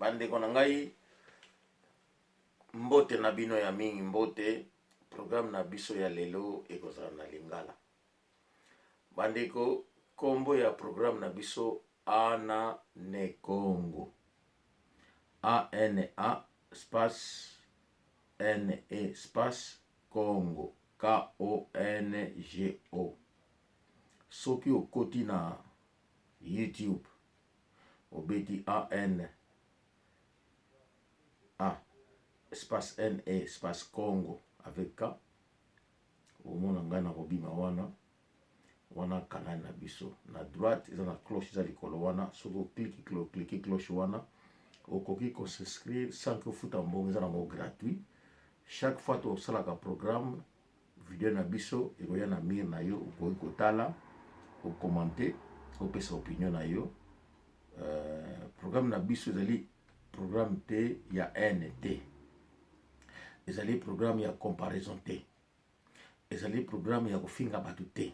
Bandeko na ngai mbote na bino ya mingi mbote. Programme na biso ya lelo ekozala na Lingala. Bandeko, kombo ya programme na biso Ana ne Congo. ANA espace NE espace Congo. KONGO. Soki okoti na YouTube obeti ANA espace NE espace Congo avec K, omona ngai na kobima wana kanal na biso. Na droite eza na cloche eza likolo wana, soki okliki cloche wana okoki kos'inscrire sans que ofuta mbongo, eza nango gratuit. Chaque fois tosalaka programme video na biso ekoya na mire na yo, okoki kotala, okomante, opesa opinion na yo. Programme na biso ezali programme te ya NT, ezali programme ya comparaison te, ezali programme ya kofinga bato te,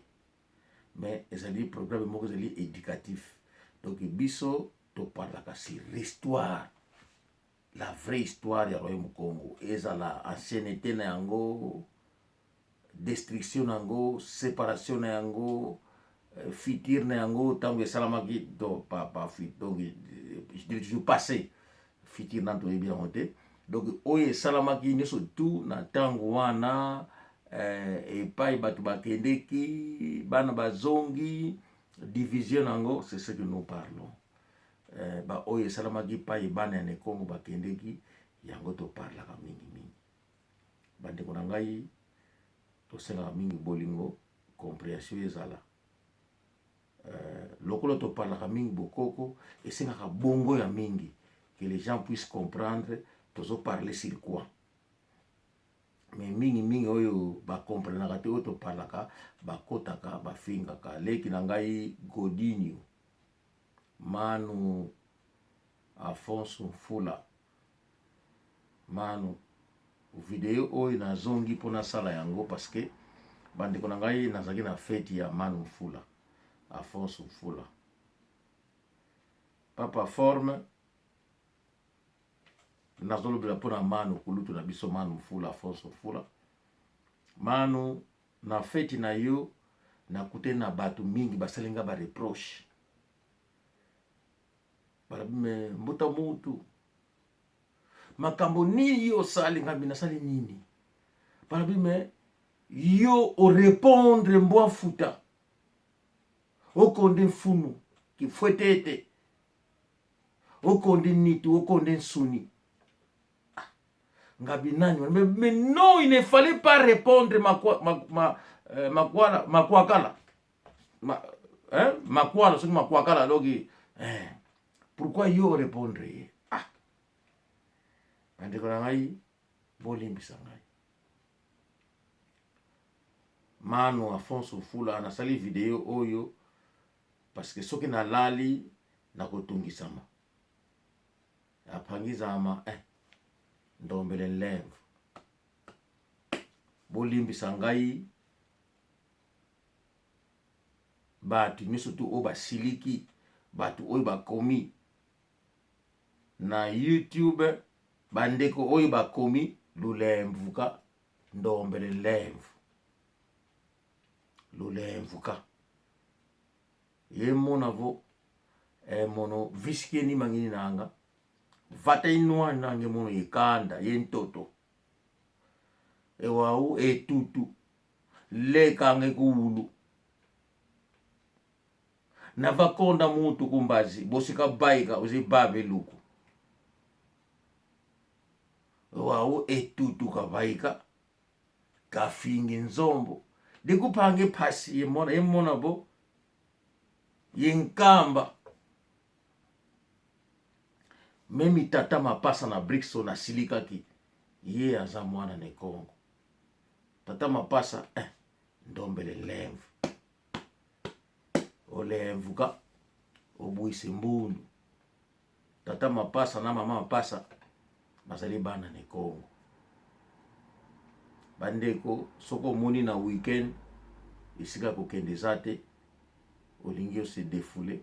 mais ezali programme moko ezali éducatif. Donc biso toparlaka sur l'histoire, la vraie histoire ya Royaume Congo, ezala ancienneté na yango, destruction na yango, séparation na yango, futur na yango, tango esalamaki do pa futur, donc je dirais toujours passé, futur na toyebi yango te. Donc oyo esalamaki nyonso tout na tango wana, epai bato bakendeki, bana bazongi, division nango, c'est ce que nous parlons. Ba oyo esalamaki pa bana ya Congo bakendeki, yango to parlaka mingi. Bandeko na ngai tosengaka mingi bolingo, compréhension ezala. Lokolo to parlaka mingi bokoko, esengaka bongo ya mingi, que les gens puissent comprendre tozo parler sur quoi. Mais mingi oyo ba comprendre te oyo to parlaka, bakotaka, bafingaka. Leki na ngai Godinho Manu Afonso Fula Manu video oyo nazongi pona sala yango parce que bandeko na ngai nazaki na fête ya Manu Fula Afonso Fula papa forme nazolobela pona Manu kulutu na biso Manu Fula Afonso Fula Manu na fête na yo nakute na bato mingi basalinga ba reproche balabime mbuta mutu makambo nini yo sali ngambi nasali nini balabime yo o répondre mbwa futa okonde funu ki fwetete okonde nitu okonde nsuni ngabi nani mais non, il ne fallait pas répondre makwakala makwala soki makwakala logi pourquoi yo répondre bandeko na ngai bolimbisa ngai. Manu Afonso Fula nasali video oyo parce que soki nalali nakotungisama apangizama ndombele lèvre bolimbisa ngai batu nyonso tu oyo basiliki, batu oyo bakomi na YouTube, bandeko oyo bakomi lulemvuka ndombele lèvre lulemvuka ye monavo mono viskeni mangini nanga vata inwa nange mono yekanda yentoto ewau etutu lekange kuulu na vakonda mutu kumbazi bosika baika uzibabe luku ewau etutu kabaika kafingi nzombo dikupange pasi yemona bo yenkamba memi tata mapasa na Brixton na silikaki ye aza mwana ne Congo. Tata mapasa ndombele lèvre olemvuka obuise mbundu. Tata mapasa na mama mapasa bazali bana ne Congo. Bandeko soko moni na weekend isika kokende zate olingi se défouler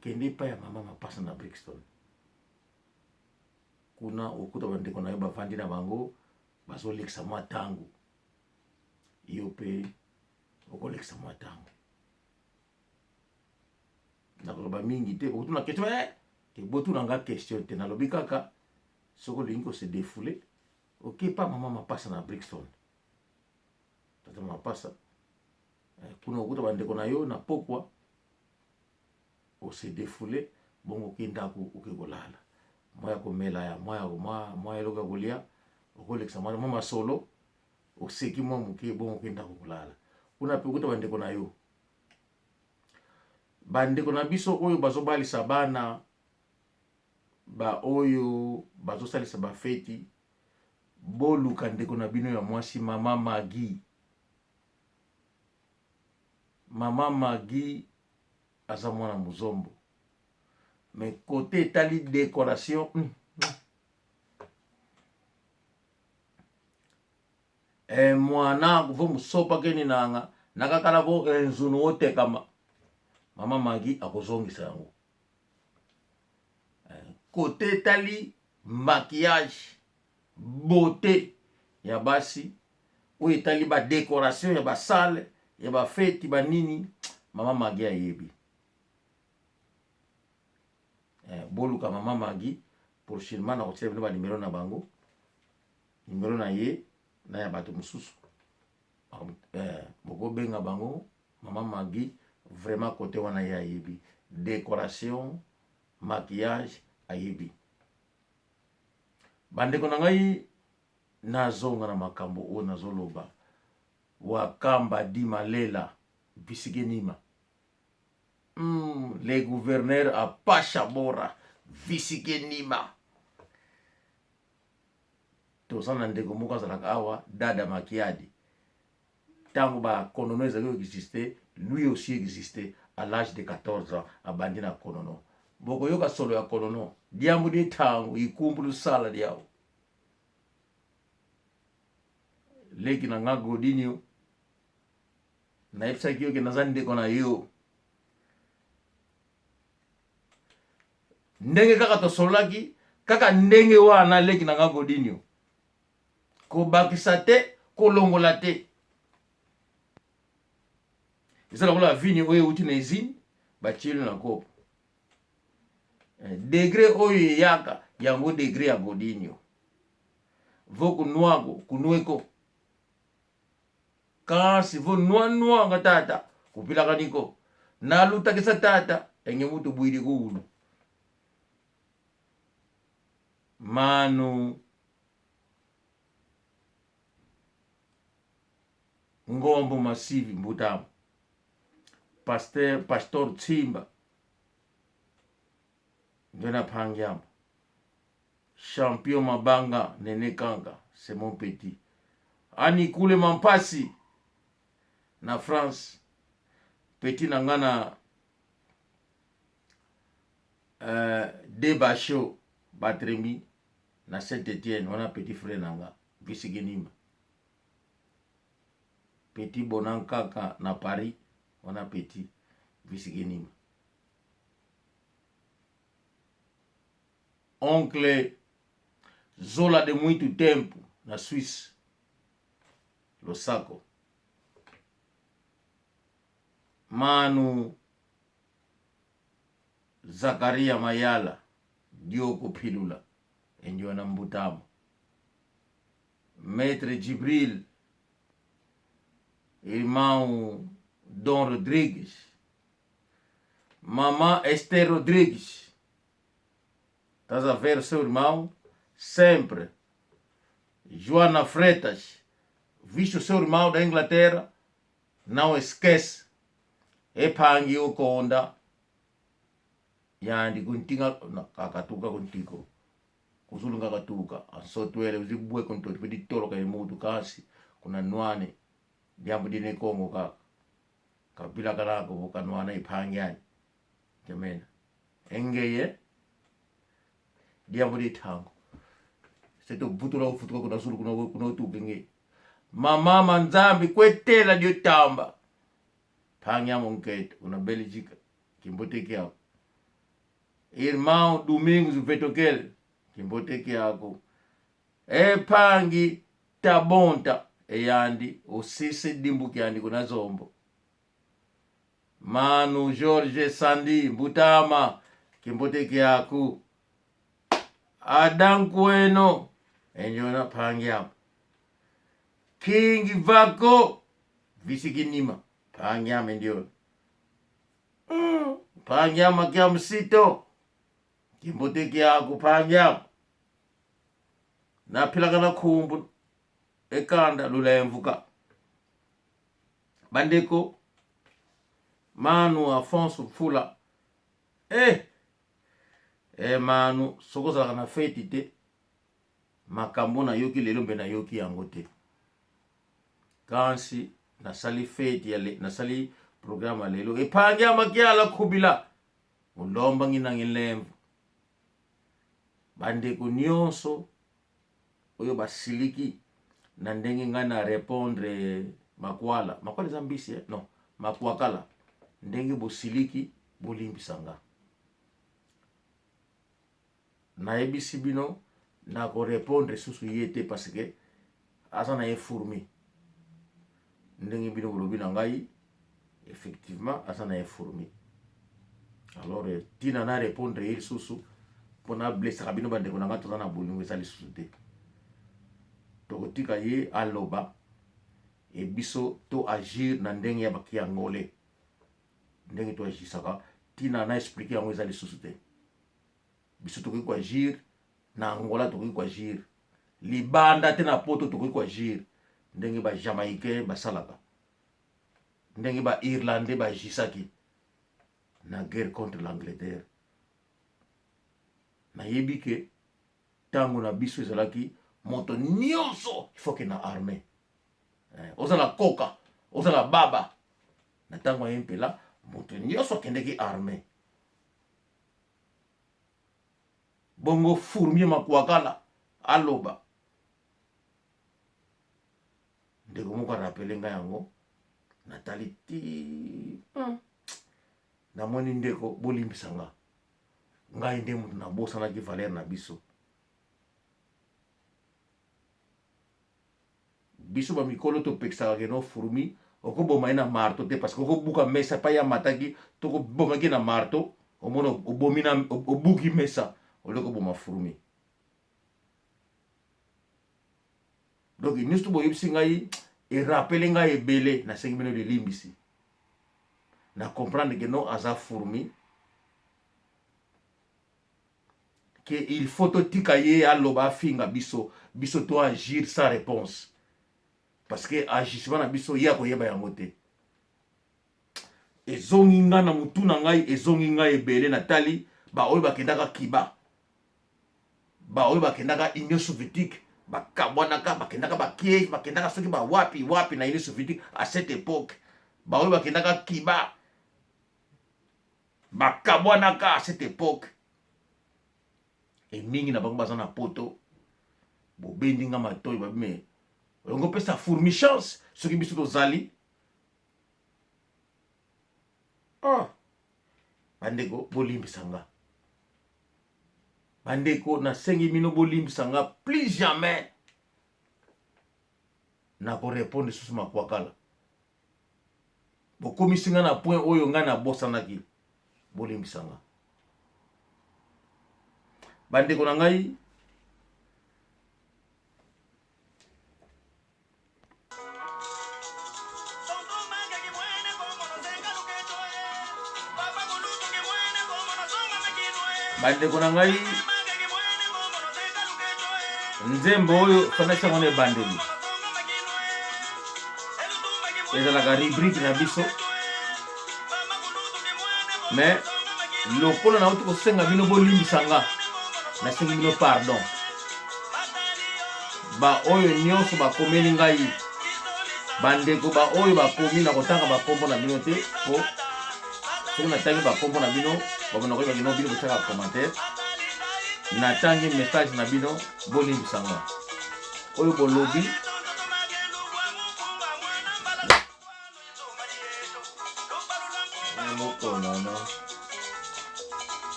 kende pa ya mama mapasa na Brixton. kuna ukuta bandeko na yo bafandi na bango bazolekisa mwa tango, yo mpe okolekisa mwa tango. Nakoloba mingi te botuna question te botuna nga question te, nalobi kaka soko lingi ko se défouler ok pa mama mapasa na Brixton tata mapasa kuna ukuta bandeko na yo na pokwa o se défouler bongo kindako ukekolala moya komela ya moya loka kolia okolekisa mama solo oseki mwa muke bongo kindako kolala kuna pe ukuta bandeko na yo. Bandeko na biso oyo bazobalisa bana ba oyo bazosalisa ba feti boluka ndeko na bino ya mwasi mama Magi. Mama Magi aza mwana muzombo mais côté tali décoration mwana kuvo musopa keni nanga nakakala vo nzunu otekama mama Magi akozongisa yango. Côté tali maquillage beauté ya basi oyo etali ba décoration ya ba salle ya ba feti ba nini mama Magi ayebi. Boluka mama Magi prochainement na kotia bino ba numéro na bango, numéro na ye na ya bato mususu boko benga bango mama Magi vraiment côté wana ya ayebi décoration maquillage ayebi. Bandeko na ngai nazonga na makambo o nazoloba Wakamba di Malela Bisigenima. Le gouverneur a Pachabora Bisigenima. Tosana ndeko moko azalaka awa Dada Makiadi. Tango ba Konono ezali existé, lui aussi existait à l'âge de 14 ans abandi na Konono. Boko yoka solo ya Konono, diambu di tango ikumbulu sala diao. Leki na nga Godinio na epsa kiyo ke nazani ndeko na yo. Ndenge kaka tosolaki, kaka ndenge wana leki na nga Godinio. Ko bakisa te, ko longola te. Izala kola vini oye uti na izini, bachilo na kopo. Degré oye yaka, yango degré ya Godinio. Voku nuago, kunueko. Kasi vo noa nga tata, kupila kaniko. Naluta kisa tata, enge mutu buidi kuulu. Manu Ngombo Masivi Mbutamu. Pastor Tsimba Ndona Pangyama. Champion Mabanga Nene Kanga, c'est mon petit. Ani Kule Mampasi na France. Petit nangana Debacho Batremi na Saint-Étienne, on a petit frère nanga Bisigenima. Petit Bonankaka na Paris, on a petit Bisigenima. Oncle Zola de muito tempo na Suisse, Losako. Manu Zakaria Mayala Dioko Pilula endio na Mbutamu. Maître Jibril irmão Dom Rodrigues. Mamã Esther Rodrigues. Estás a ver o seu irmão? Sempre. Joana Freitas. Viste o seu irmão da Inglaterra? Não esquece. Epangi o konda. Yandi kuntinga kakatuka kuntiko. Kuzulu kakatuka. Ansotwele uzibue kontori. Pedi tolo kaya mutu kasi. Kuna nwane. Diambu dine Kongo kaka. Kabila karako buka nwane ipangi yani. Jamena. Engeye. Diambu di tango. Seto butura ufutuka kuna sulu kuna utukenge. Mama Manzambi kwetela dio tamba. Pangi ya monkete. Una Belgica. Kimbote kia. Irmão Domingos Vetokele. kimboteki yako epangi tabonta eyandi usisi dimbuki yandi kuna zombo Manu George Sandi Mbutama kimboteki yako adankweno enjona pangi yapo Kingi Vako visikinima pangi yame ndio pangi yama kia msito kimboteki yako pangi yama na pilakana kumbu ekanda lulemvuka bandeko Manu Afonso Fula Manu sokozala na feti te makambo na yoki lelo mbe na yoki yango te kansi nasali feti yale nasali programa lelo epangi amakiala kubila mulomba ngina ngilemvu bandeko nyonso oyo basiliki na ndenge ngana répondre makwala zambisi no makwakala ndenge bosiliki bolimbisanga na ebisi bino na ko répondre susu yete parce que asana e fourmi ndenge bino bolobi na ngai effectivement asana e fourmi alors tina na répondre il susu pona blessa kabino bande kona ngato na bolingo esali susu te tokotika ye aloba e biso to agir na ndenge ya bakia ngole ndenge to agisaka tina na expliquer yango ezali susu te biso tokoki ko agir na Angola tokoki ko agir libanda te na poto tokoki ko agir ndenge ba Jamaïcain basalaka ndenge ba Irlandais bagisaki na guerre contre l'Angleterre na yebike tango na biso ezalaki moto nyonso il faut que na armée ozala koka ozala baba na tango ya mpela moto nyonso akendeki armée bongo fourmier makwakala aloba ndeko moko rappele nga yango natali ti namoni ndeko bolimbisanga ngai nde mutu nabosanaki valeur na biso biso bamikolo topekisaka keno fourmi okoboma na marto te parce que okobuka mesa pa ya mataki tokobomaki na marto omona obomi na obuki mesa oleko boma fourmi donc nyusu boyebisi ngai rappele ngai ebele na sengi bino de limbisi na comprendre que non aza fourmi que il faut to tika ye aloba finga biso to agir sans réponse parce que agissement na biso ya ko yeba yango te ezongi nga na mutu na ngai ezongi ngai ebele na tali ba oyo bakendaka kiba ba oyo bakendaka Union soviétique bakabwanaka bakendaka ba Kiev bakendaka soki ba wapi na Union soviétique à cette époque ba oyo bakendaka kiba bakabwanaka à cette époque et mingi na bango baza na poto bobendi nga matoyi babime ongo pesa fourmi chance soki biso tozali bandeko bolimbisanga bandeko na sengi mino bolimbisanga plus jamais na ko répondre susu makwakala bokomisinga na point oyo nga na bosanaki bolimbisanga bandeko na ngai bandeko na ngai nzembo oyo fandaki yango na ebandeli ezalaka rubrique na biso mais lokola nauti kosenga bino bolimbisanga nasengi bino pardon ba oyo nyonso bakomeli ngai bandeko ba oyo bakomi na kotanga bakombo na bino te po soki natangi bakombo na bino babona koyeba bino bino botaka commentaire natangi message na bino bolimbisanga oyo bolobi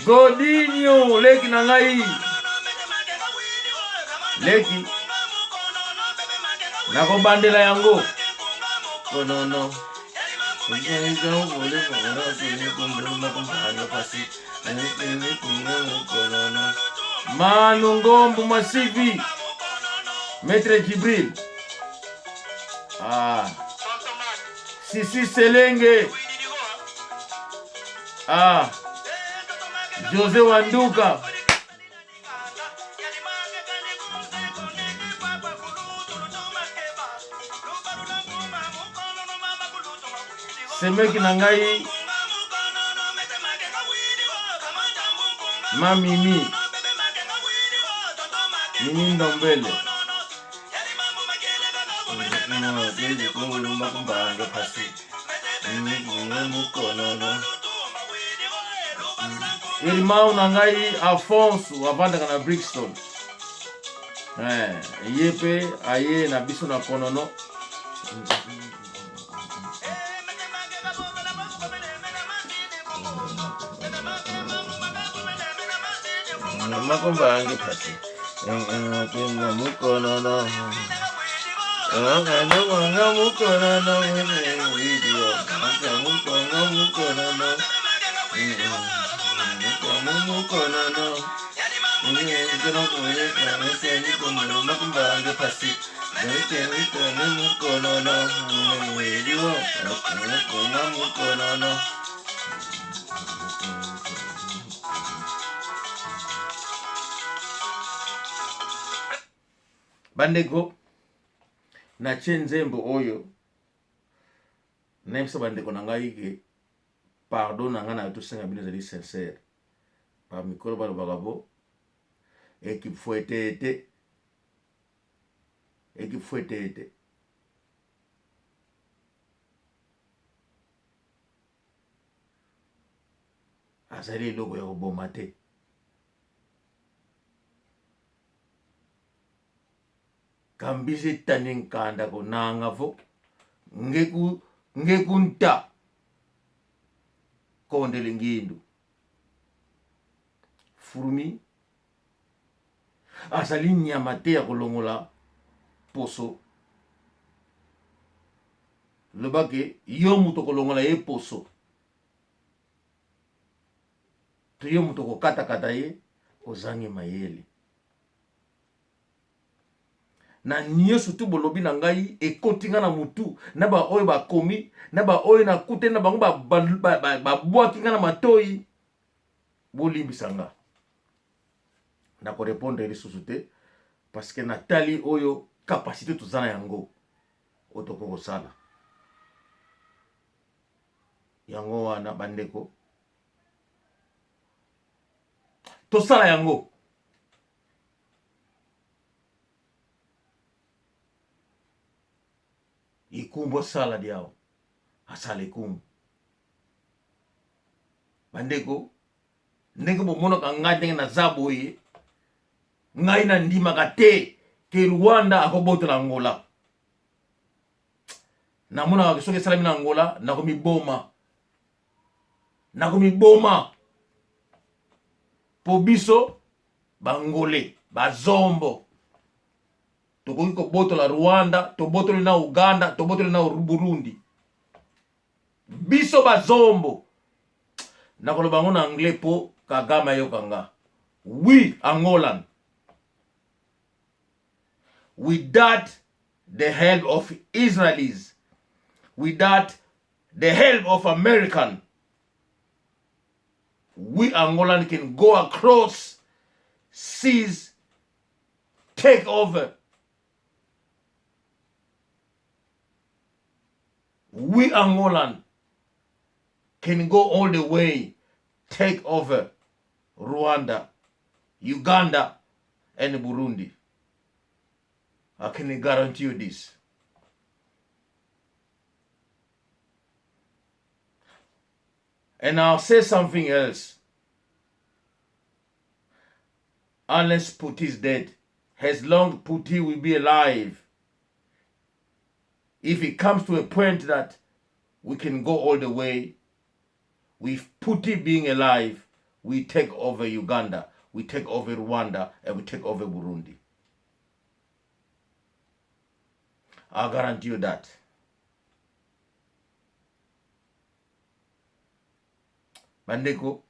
Godinho leki na ngai leki nakobandela yango konono Manu Ngombu Masivi Maître Jibril Sisi Selenge Jose Wanduka Semeki na ngai Mamimi Mimi Ndombele Irimau na ngai Afonso avandaka na Brixton yepe aye na biso na konono makombange pasi mukonono bandeko na nzembo oyo nemsa bandeko na ngai ke pardon na nga na tosenga bino ezali sincere pa mikolo balobaka bo équipe fouette azali eloko ya koboma te kambisi tani nkanda ko nanga fo ngeku nta kondele ngindu furumi azali nyama te ya kolongola poso lobake yo muto kolongola ye poso to yo muto kokata ye ozangi mayele na nyonso tu bolobi na ngai ekotinga na mutu na ba oyo bakomi na ba oyo na kute na bango babwaki nga na matoi bolimbisa nga na korepondre lisusu te parce que natali oyo capacité tozana yango otoko kosala yango wana bandeko tosala yango ikumbo sala diao asala ikumbo bandeko ndenge bomonaka ngai ndenge naza boye ngai na ndimaka te ke Rwanda akobotola Angola namonaka soki esalami na Angola nakomiboma po biso bangole bazombo tokoki kobotola Rwanda tobotoli na Uganda tobotoli na Burundi biso bazombo nakoloba ngo na anglais po Kagame yokanga we Angolan without the help of Israelis without the help of American we Angolan can go across seas take over we Angolan can go all the way, take over Rwanda, Uganda, and Burundi. I can guarantee you this. And I'll say something else. Unless Putin is dead, as long Putin will be alive, If it comes to a point that we can go all the way, with Putin being alive, we take over Uganda, we take over Rwanda, and we take over Burundi. I guarantee you that. Bandeko,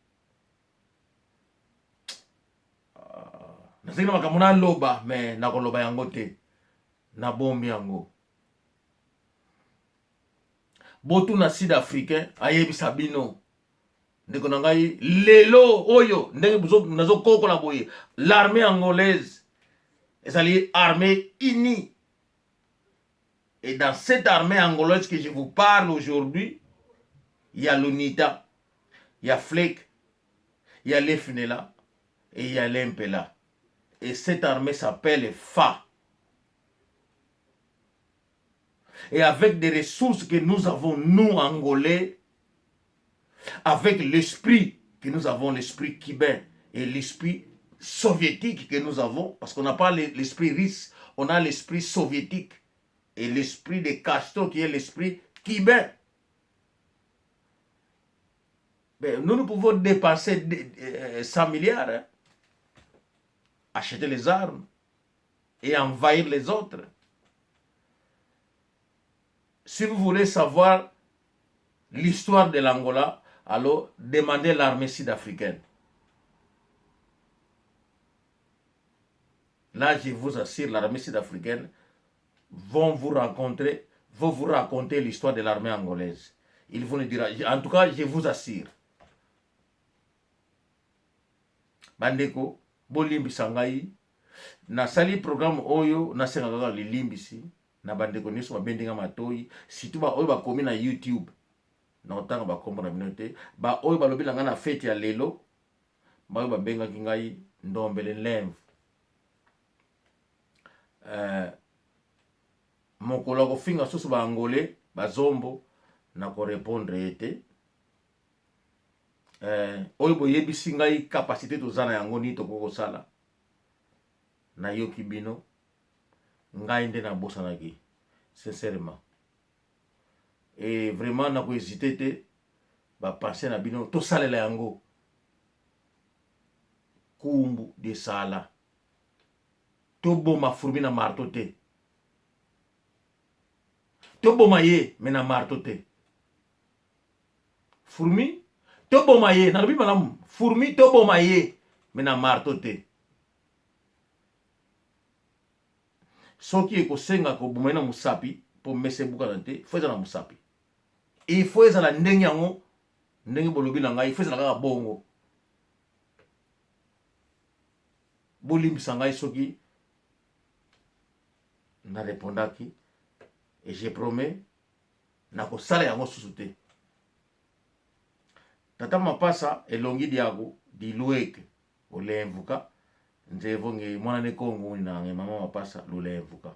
nasikina makamuna loba me nakoloba yango te na bombi yango. Botu na sud africain ayebisa bino ndeko na ngai lelo oyo ndenge nazo kokola boye l'armée angolaise ezali armée unie. Et dans cette armée angolaise que je vous parle aujourd'hui, il y a l'UNITA, il y a FLEC, il y a l'EFNELA et il y a l'MPLA. Et cette armée s'appelle FA. Et avec des ressources que nous avons, nous, Angolais, avec l'esprit que nous avons, l'esprit cubain et l'esprit soviétique que nous avons, parce qu'on n'a pas l'esprit russe, on a l'esprit soviétique et l'esprit de Castro qui est l'esprit cubain. Ben, nous pouvons dépenser 100 milliards, hein, acheter les armes et envahir les autres. Si vous voulez savoir l'histoire de l'Angola, alors demandez l'armée sud-africaine. Là, je vous assure, l'armée sud-africaine vont vous raconter l'histoire de l'armée angolaise. Ils vont le dire. En tout cas, je vous assure. Bandeko, bolimbisa ngai na sali programme oyo na senga kaka lilimbisi na bandeko nyonso babendinga matoi surtout ba oyo bakomi na YouTube na otanga bakombo na bino te ba oyo balobela nga na fete ya lelo ba oyo babengaki ngai Ndombele Lemve mokolo kofinga susu ba angolais bazombo na korepondre ete oyo boyebisi ngai capacité tozana yango ni tokoko sala na yoki bino ngai nde na bosanaki sincèrement et vraiment na ko hésiter te ba penser na bino to salela yango kumbu de sala to boma furmi na marto te to boma ye mena marto te furmi to boma ye na lobi malamu furmi to boma ye mena marto te soki ekosenga ko boma na musapi po mese buka na te fo ezala musapi il faut ezala ndenge yango ndenge bolobi na ngai fo ezala kaka bongo bolimbisa ngai soki na répondaki et je promets na kosala yango susu te tata mapasa elongi diago di lueke olemvuka nzevonge mwana ne kongo na mama mapasa lulemvuka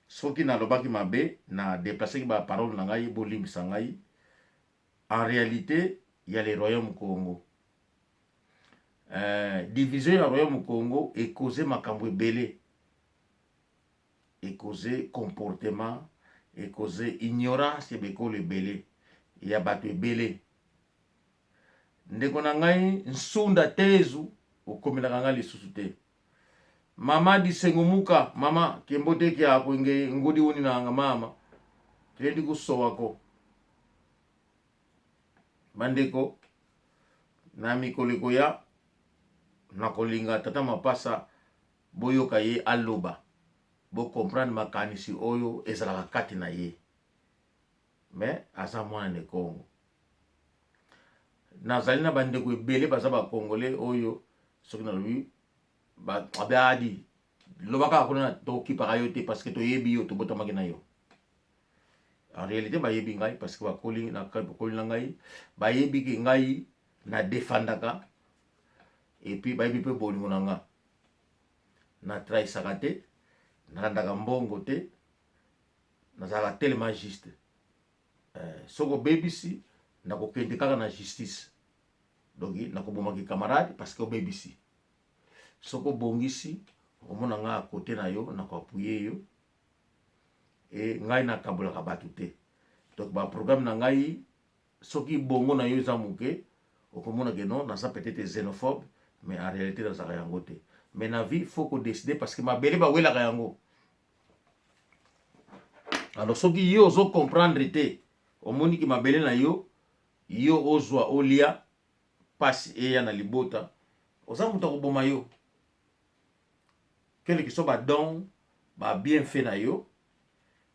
soki na lobaki mabe na déplacer ba parole na ngai bolimbisa ngai en réalité il y a le royaume Congo division ya royaume Congo et causer makambo ebele et causer comportement et causer ignorance ebekolo ebele ya bato ebele ndeko na ngai nsunda tezu okomelaka ngai lisusu te mama disengumuka mama kembote kia kwenge ngudi woni na nga mama tulendi kusowako bandeko na mikoliko ya nakolinga tata mapasa boyoka ye aloba bo comprendre makanisi oyo ezalaka kati na ye mais aza mwana ne Congo nazali na bandeko ebele baza ba congolais oyo soki na lobi ba abadi lobaka kuna tokipaka yo te parce que toyebi yo tobotamaki na yo en réalité bayebi ngai parce que bakoli na ngai bayebi ke ngai na defandaka et puis bayebi pe bolingo na nga na trahisaka te nalandaka mbongo te nazalaka tellement juste soko bebisi nakokende kaka na justice donc nakobomaki camarade parce que obebisi soko bongisi omona nga à côté na yo nakoapuye yo e ngai na kabolaka bato te. Donc ba programme na ngai soki bongo na yo eza moke okomona ke non naza peut-être xénophobe mais en réalité nazaka yango te. Mais na vie faut ko décider parce que mabele bawelaka yango. Alors soki yo ozo comprendre te omoni ki mabele na yo ozwa olia pasi eya na libota oza mutu akoboma yo. Quel que soit ba don ba bien fait na yo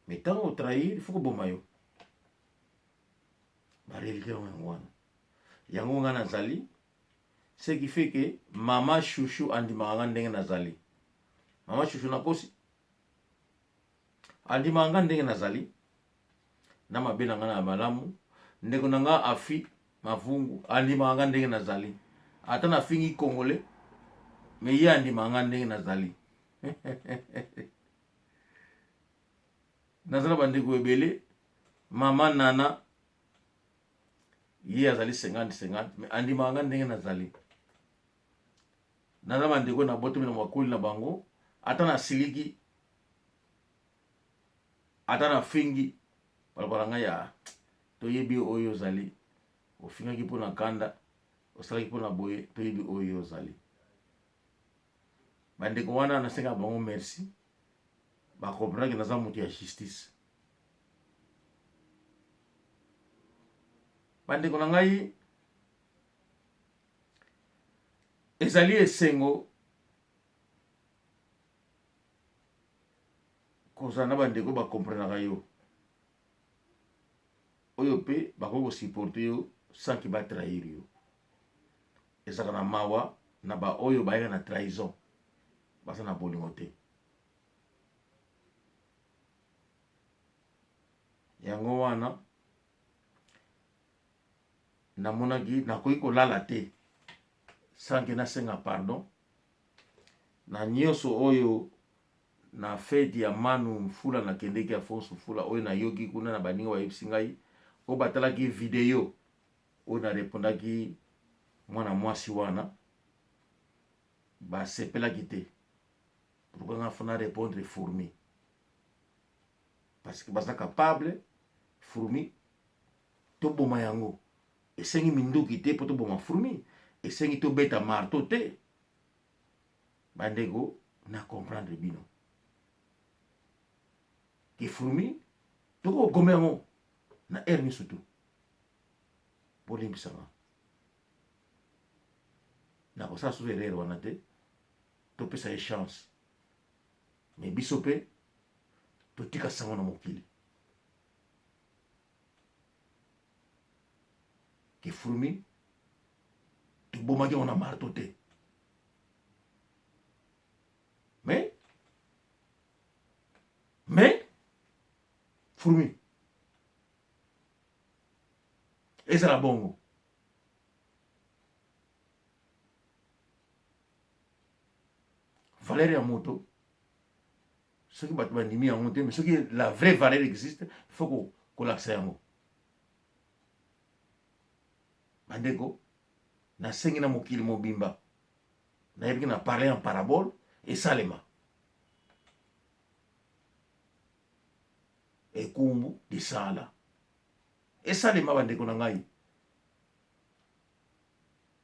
mais tant au trahir il faut koboma yo. Ba réalité wana yango nga nazali ce qui fait que mama chouchou andimaka ndenge nazali. Mama chouchou na kosi andimaka ndenge nazali na mabe na nga na malamu. Ndeko na nga afi mavungu andimaka ndenge nazali ata na fingi congolais mais ye andimaka ndenge nazali. Nazala bandeko ebele mama nana ye azali 50-50 mais andimaka ndenge nazali. Nazala bandeko na boto na makoli na bango ata na siliki ata na fingi balabala nga ya toyebi oyo ozali ofingaki mpo na kanda osalaki mpo na boye toyebi oyo ozali. Bandeko wana nasenga bango merci bakomprendre ke naza moto ya justice. Bandeko na ngai ezali esengo kozala na bandeko bakomprenaka yo oyo pe bakoki kosupporte yo sans ki batrahir yo. Ezaka na mawa na ba oyo bayaka na trahison baza na bolingo te. Yango wana namonaki nakoki kolala te sans ke nasenga pardon na nyonso oyo na fete ya Manu Mfula nakendeki ya Fonso Mfula oyo nayoki kuna na baninga bayebisi ngai oyo batalaki video oyo narepondaki mwana mwasi wana basepelaki te. Pourquoi nga fona répondre fourmi parce que baza capable fourmi toboma yango esengi minduki te po toboma fourmi esengi tobeta marteau te. Bandeko na comprendre bino ki fourmi toko gome yango na air ni surtout bolimbisanga na kosala susu erreur wana te topesa ye chance mais biso pe totika sango na mokili ki fourmi tobomaki yango na marteau te. Mais fourmi ezala bongo valeur ya moto soki bato bandimi yango te mais soki la vraie valeur existe il faut kolakisa yango. Bandeko nasengi na mokili mobimba nayebiki na parler en parabole esalema ekumbu lisala esalema. Bandeko na ngai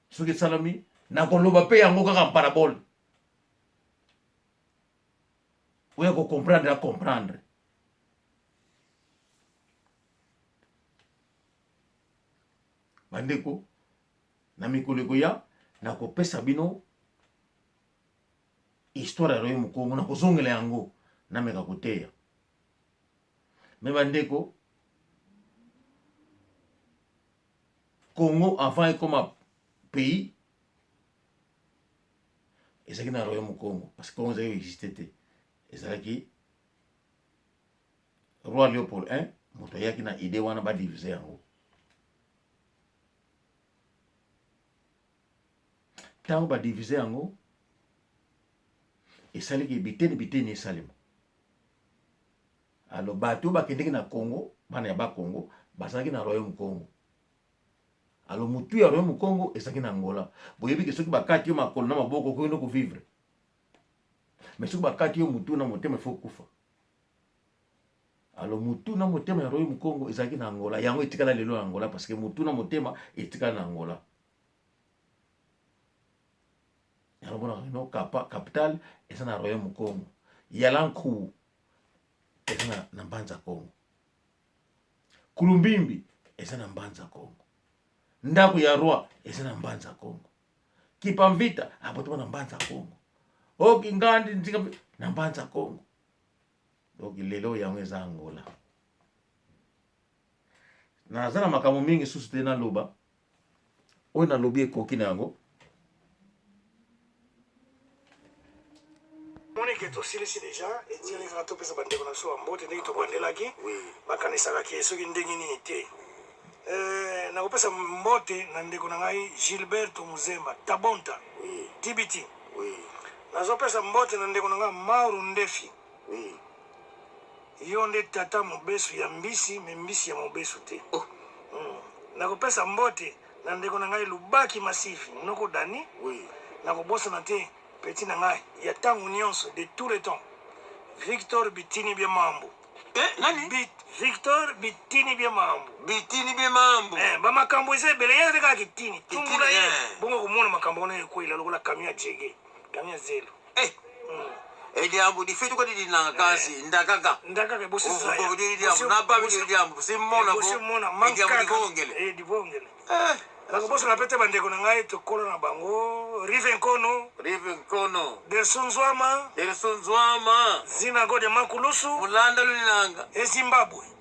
soki esalami nakoloba pe yango kaka parabole oya kocomprendre a comprendre. Bandeko na mikolo ekoya nakopesa bino histoire ya royaume Congo nakozongela yango nameka koteya. Mais bandeko Congo avant comme pays ezalaki na royaume Congo parce que Congo ezalaki existé te. Ezalaki roi Léopold I moto ayaki na idée wana badivise yango. Ntango badivise yango esalaki biteni esalema. Alors bato bakendeki na Congo bana ya bakongo bazalaki na royaume Congo. Alors mutu ya royaume Congo ezalaki na Angola. Boyebi ke soki bakati yo makolo na maboko okoki ko vivre. Mais soki bakati yo mutu na motema faut kufa. alors mutuna motema ya royaume Congo ezalaki na Angola yango etikala lelo na Angola parce que mutuna motema etikala na Angola. Alors bon capital eza na royaume Congo. Yalankou eza na Mbanza Congo. Kulumbimbi eza na Mbanza Congo. Ndako ya roi eza na Mbanza Congo. Kipamvita apoto na Mbanza Congo. Okingandi ntinga na Mbanza Congo. Donc lelo yango eza Angola. Nazana makambo mingi susu te na loba. Oyo na lobi ekoki na yango. Que tu aussi déjà et dire les ratos pesa bande ko na so mbote ndenge to bandela ki bakanisaka ki soki ndenge nini te na ko pesa mbote na ndeko na ngai Gilberto Muzemba Tabonta TBT na zo pesa mbote na ndeko na ngai Mauro Ndefi yo nde tata mobesu ya mbisi me mbisi ya mobesu te na ko pesa mbote na ndeko na ngai Lubaki Masifi noko Dani na ko bosa na te petit nanga ya tangu nyonso de tout le temps Victor Bitini bia mambo nani Victor Bitini bia mambo ba makambo eze bele ya reka kitini tungula ye bongo kumona makambo na ko ila lokola kamia jege kamia zelo Eliambo di fetu ko di nanga kasi ndakaka bosi sa ya na ba bi Eliambo simona mankaka di vongele Nako boso na pete bandeko na ngai tokolo na bango Rive Nkono Delson Zwama Zinago de Makulusu Mulanda lulinanga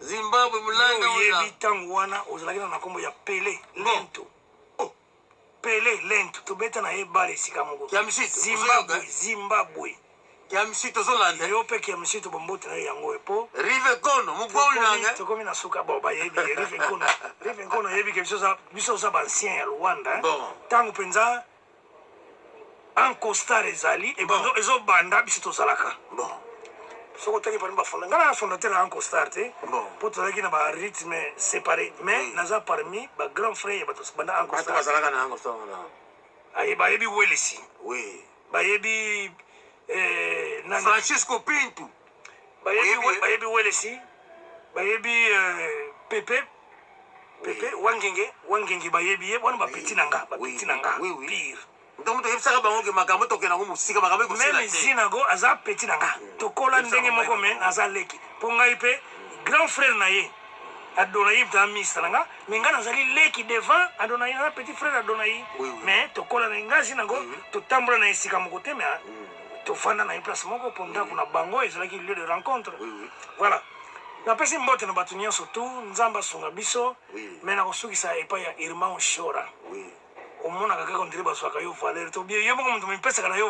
Zimbabwe mulanda yebi tangu wana ozalaki na kombo ya Pele Lento Pele Lento tobeta na ebale sika moko Zimbabwe ya msito zolanda yo pe kia msito bombote na yango epo Rive Nkono mugoli nanga tokomi na suka boba yebi Rive Nkono yebi ke biso za ancien ya Rwanda tangu penza Ankostar ezali e bando ezo banda biso tozalaka soko taki parmi bafonda ngana na fondateur Ankostar te po tozalaki na ba rythme séparé mais naza parmi ba grand frère ya bato banda Ankostar bazalaka na Ankostar ba yebi Welesi ba yebi Francisco Pinto bayebi Welesi bayebi Pepe Wangenge bayebi ye wana bapeti nanga pire donc to yebisaka bango ke makambo tokena ngo musika makambo ko sila même Zinago aza peti nanga tokola ndenge moko men aza leki po ngai pe grand frère na ye Adonai ta ministre nanga mais nga nazali leki devant Adonai na petit frère Adonai mais tokola na nga Zinago to tambola na esika moko te mais tofanda na place moko ponda kuna bango ezalaki lieu de rencontre voilà na pesi mbote na batu nyonso tu nzamba sunga biso mais na kosukisa epa ya Irma Oshora omona kaka ndire baswaka yo valeur to bien yo moko muntu mipesa kana yo